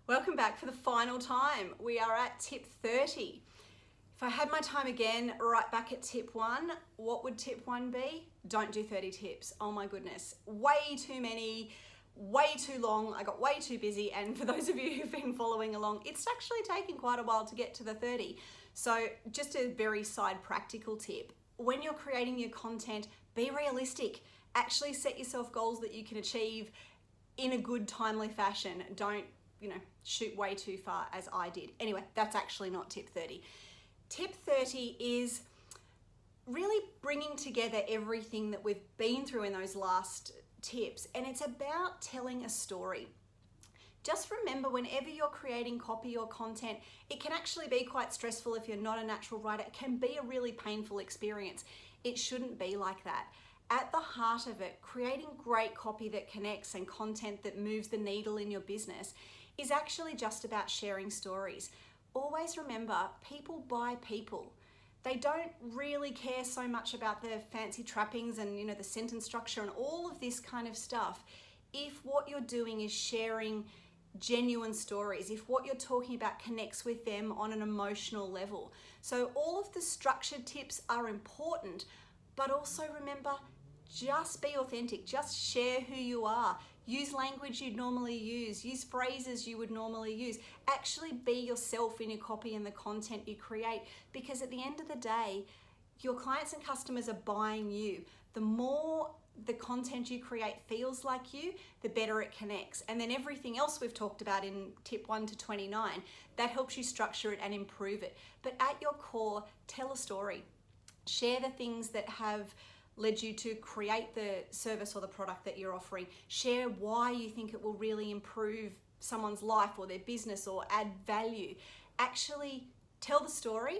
Welcome back for the final time. We are at tip 30. If I had my time again, right back at tip 1, what would tip 1 be? Don't do 30 tips. Oh my goodness, way too many, way too long. I got way too busy, and for those of you who've been following along, it's actually taken quite a while to get to the 30. So just a very side practical tip. When you're creating your content, be realistic. Actually set yourself goals that you can achieve in a good, timely fashion. Don't, shoot way too far as I did. Anyway, that's actually not tip 30. Tip 30 is really bringing together everything that we've been through in those last tips, and it's about telling a story. Just remember, whenever you're creating copy or content, it can actually be quite stressful if you're not a natural writer. It can be a really painful experience. It shouldn't be like that. At the heart of it, creating great copy that connects and content that moves the needle in your business is actually just about sharing stories. Always remember, people buy people. They don't really care so much about the fancy trappings and the sentence structure and all of this kind of stuff. If what you're doing is sharing genuine stories, if what you're talking about connects with them on an emotional level. So all of the structured tips are important, but also remember, just be authentic, just share who you are. Use language you'd normally use phrases you would normally use. Actually be yourself in your copy and the content you create, because at the end of the day, your clients and customers are buying you. The more the content you create feels like you, the better it connects. And then everything else we've talked about in tip 1 to 29, that helps you structure it and improve it. But at your core, tell a story. Share the things that have led you to create the service or the product that you're offering. Share why you think it will really improve someone's life or their business or add value. Actually tell the story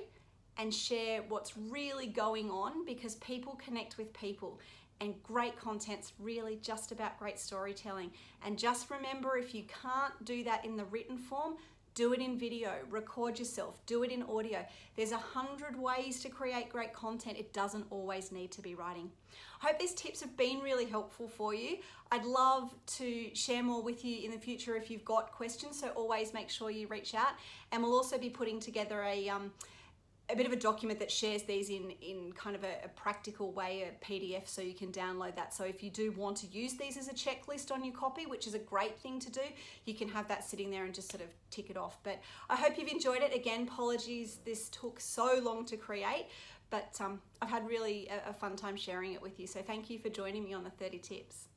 and share what's really going on, because people connect with people, and great content's really just about great storytelling. And just remember, if you can't do that in the written form, do it in video, record yourself, do it in audio. There's 100 ways to create great content. It doesn't always need to be writing. I hope these tips have been really helpful for you. I'd love to share more with you in the future if you've got questions, so always make sure you reach out. And we'll also be putting together a bit of a document that shares these in kind of a practical way, a PDF, so you can download that. So if you do want to use these as a checklist on your copy, which is a great thing to do, you can have that sitting there and just sort of tick it off. But I hope you've enjoyed it. Again, apologies this took so long to create, but I've had really a fun time sharing it with you. So thank you for joining me on the 30 tips.